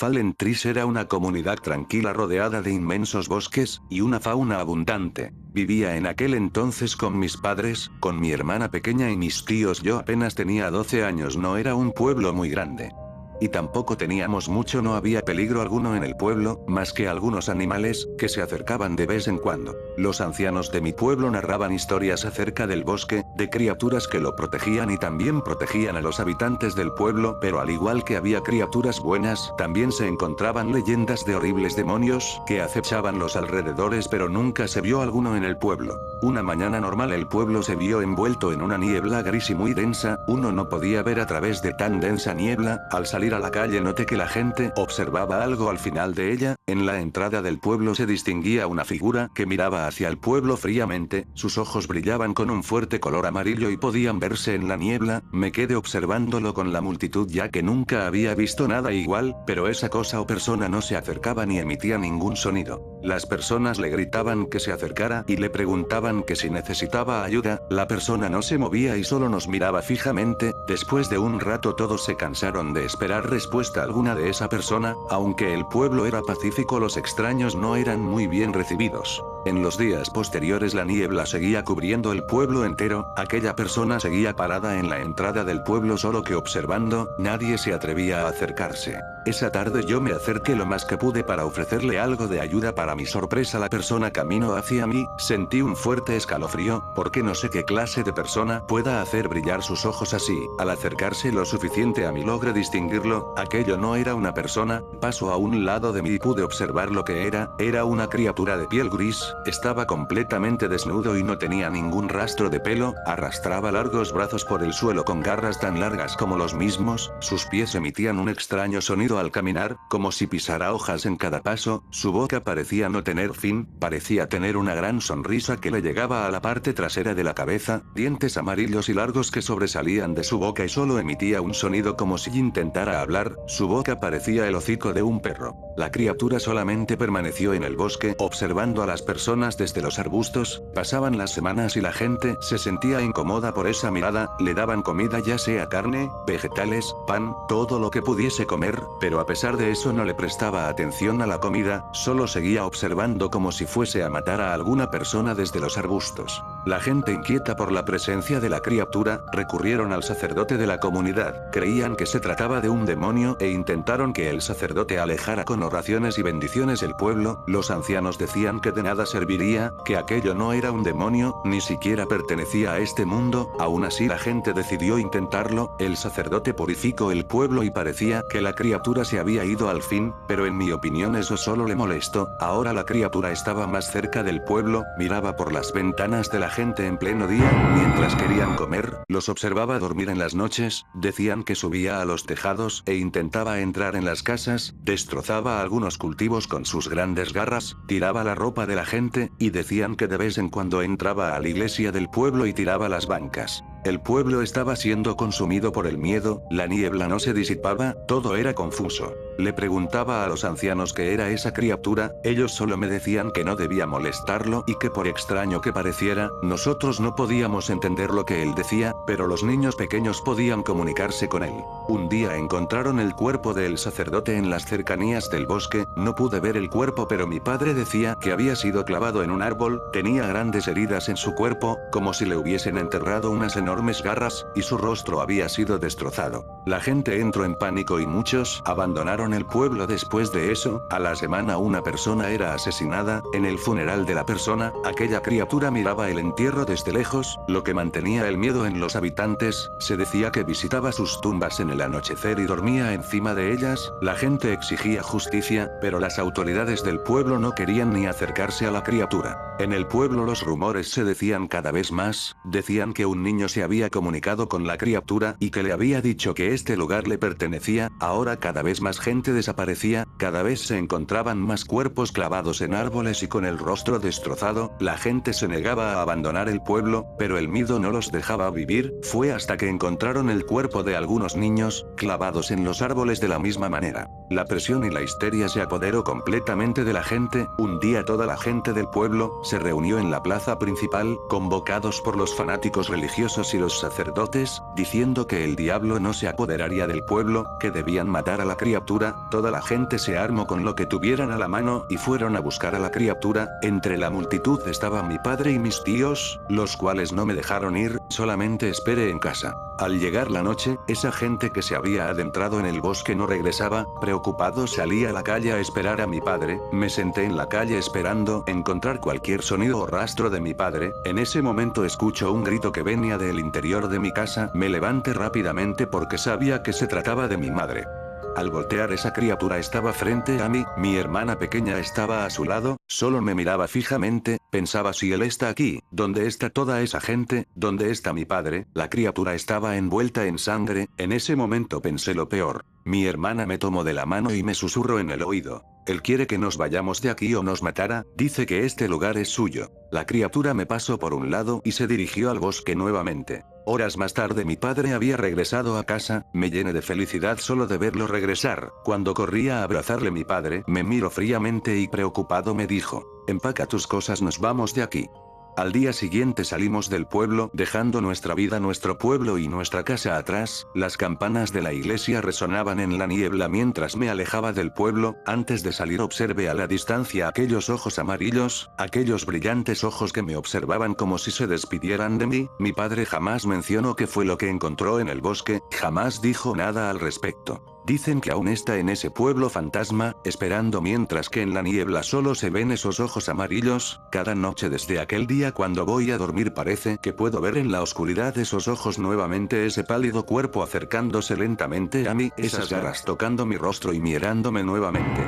Fallen Trees era una comunidad tranquila rodeada de inmensos bosques, y una fauna abundante. Vivía en aquel entonces con mis padres, con mi hermana pequeña y mis tíos. Yo apenas tenía 12 años. No era un pueblo muy grande. Y tampoco teníamos mucho. No había peligro alguno en el pueblo, más que algunos animales, que se acercaban de vez en cuando. Los ancianos de mi pueblo narraban historias acerca del bosque, de criaturas que lo protegían y también protegían a los habitantes del pueblo, pero al igual que había criaturas buenas, también se encontraban leyendas de horribles demonios, que acechaban los alrededores, pero nunca se vio alguno en el pueblo. Una mañana normal el pueblo se vio envuelto en una niebla gris y muy densa. Uno no podía ver a través de tan densa niebla. Al salir a la calle noté que la gente observaba algo al final de ella. En la entrada del pueblo se distinguía una figura que miraba hacia el pueblo fríamente. Sus ojos brillaban con un fuerte color amarillo y podían verse en la niebla. Me quedé observándolo con la multitud ya que nunca había visto nada igual, pero esa cosa o persona no se acercaba ni emitía ningún sonido. Las personas le gritaban que se acercara y le preguntaban que si necesitaba ayuda. La persona no se movía y solo nos miraba fijamente. Después de un rato todos se cansaron de esperar respuesta alguna de esa persona. Aunque el pueblo era pacífico, los extraños no eran muy bien recibidos. En los días posteriores la niebla seguía cubriendo el pueblo entero. Aquella persona seguía parada en la entrada del pueblo solo que observando. Nadie se atrevía a acercarse. Esa tarde yo me acerqué lo más que pude para ofrecerle algo de ayuda. Para mi sorpresa la persona caminó hacia mí. Sentí un fuerte escalofrío, porque no sé qué clase de persona pueda hacer brillar sus ojos así. Al acercarse lo suficiente a mí logré distinguirlo. Aquello no era una persona. Pasó a un lado de mí y pude observar lo que era. Era una criatura de piel gris. Estaba completamente desnudo y no tenía ningún rastro de pelo. Arrastraba largos brazos por el suelo con garras tan largas como los mismos. Sus pies emitían un extraño sonido al caminar, como si pisara hojas en cada paso. Su boca parecía no tener fin. Parecía tener una gran sonrisa que le llegaba a la parte trasera de la cabeza, dientes amarillos y largos que sobresalían de su boca y solo emitía un sonido como si intentara hablar. Su boca parecía el hocico de un perro. La criatura solamente permaneció en el bosque observando a las personas desde los arbustos. Pasaban las semanas y la gente se sentía incómoda por esa mirada. Le daban comida, ya sea carne, vegetales, pan, todo lo que pudiese comer, pero a pesar de eso no le prestaba atención a la comida, solo seguía observando como si fuese a matar a alguna persona desde los arbustos. La gente, inquieta por la presencia de la criatura, recurrieron al sacerdote de la comunidad. Creían que se trataba de un demonio e intentaron que el sacerdote alejara con oraciones y bendiciones el pueblo. Los ancianos decían que de nada serviría, que aquello no era un demonio, ni siquiera pertenecía a este mundo. Aún así la gente decidió intentarlo. El sacerdote purificó el pueblo y parecía que la criatura se había ido al fin, pero en mi opinión eso solo le molestó. Ahora la criatura estaba más cerca del pueblo, miraba por las ventanas de la gente en pleno día, mientras querían comer, los observaba dormir en las noches. Decían que subía a los tejados e intentaba entrar en las casas, destrozaba algunos cultivos con sus grandes garras, tiraba la ropa de la gente, y decían que de vez en cuando entraba a la iglesia del pueblo y tiraba las bancas. El pueblo estaba siendo consumido por el miedo. La niebla no se disipaba, todo era confuso. Le preguntaba a los ancianos qué era esa criatura. Ellos solo me decían que no debía molestarlo y que por extraño que pareciera, nosotros no podíamos entender lo que él decía, pero los niños pequeños podían comunicarse con él. Un día encontraron el cuerpo del sacerdote en las cercanías del bosque. No pude ver el cuerpo, pero mi padre decía que había sido clavado en un árbol. Tenía grandes heridas en su cuerpo, como si le hubiesen enterrado unas enormes garras, y su rostro había sido destrozado. La gente entró en pánico y muchos abandonaron el pueblo después de eso. A la semana una persona era asesinada. En el funeral de la persona, aquella criatura miraba el entierro desde lejos, lo que mantenía el miedo en los habitantes. Se decía que visitaba sus tumbas en el anochecer y dormía encima de ellas. La gente exigía justicia, pero las autoridades del pueblo no querían ni acercarse a la criatura. En el pueblo los rumores se decían cada vez más. Decían que un niño se había comunicado con la criatura y que le había dicho que este lugar le pertenecía. Ahora cada vez más gente desaparecía, cada vez se encontraban más cuerpos clavados en árboles y con el rostro destrozado. La gente se negaba a abandonar el pueblo, pero el miedo no los dejaba vivir. Fue hasta que encontraron el cuerpo de algunos niños, clavados en los árboles de la misma manera. La presión y la histeria se apoderó completamente de la gente. Un día toda la gente del pueblo se reunió en la plaza principal, convocados por los fanáticos religiosos y los sacerdotes, diciendo que el diablo no se apoderaría del pueblo, que debían matar a la criatura. Toda la gente se armó con lo que tuvieran a la mano y fueron a buscar a la criatura. Entre la multitud estaba mi padre y mis tíos, los cuales no me dejaron ir, solamente esperé en casa. Al llegar la noche, esa gente que se había adentrado en el bosque no regresaba. Preocupado salí a la calle a esperar a mi padre. Me senté en la calle esperando encontrar cualquier sonido o rastro de mi padre. En ese momento escucho un grito que venía del interior de mi casa. Me levanté rápidamente porque sabía que se trataba de mi madre. Al voltear, esa criatura estaba frente a mí, mi hermana pequeña estaba a su lado, solo me miraba fijamente. Pensaba, si él está aquí, ¿dónde está toda esa gente? ¿Dónde está mi padre? La criatura estaba envuelta en sangre. En ese momento pensé lo peor. Mi hermana me tomó de la mano y me susurró en el oído: él quiere que nos vayamos de aquí o nos matará, dice que este lugar es suyo. La criatura me pasó por un lado y se dirigió al bosque nuevamente. Horas más tarde mi padre había regresado a casa. Me llené de felicidad solo de verlo regresar. Cuando corría a abrazarle, mi padre me miró fríamente y preocupado me dijo: empaca tus cosas, nos vamos de aquí. Al día siguiente salimos del pueblo, dejando nuestra vida, nuestro pueblo y nuestra casa atrás. Las campanas de la iglesia resonaban en la niebla mientras me alejaba del pueblo. Antes de salir observé a la distancia aquellos ojos amarillos, aquellos brillantes ojos que me observaban como si se despidieran de mí. Mi padre jamás mencionó qué fue lo que encontró en el bosque, jamás dijo nada al respecto. Dicen que aún está en ese pueblo fantasma, esperando, mientras que en la niebla solo se ven esos ojos amarillos. Cada noche desde aquel día, cuando voy a dormir, parece que puedo ver en la oscuridad esos ojos nuevamente, ese pálido cuerpo acercándose lentamente a mí, esas garras tocando mi rostro y mirándome nuevamente.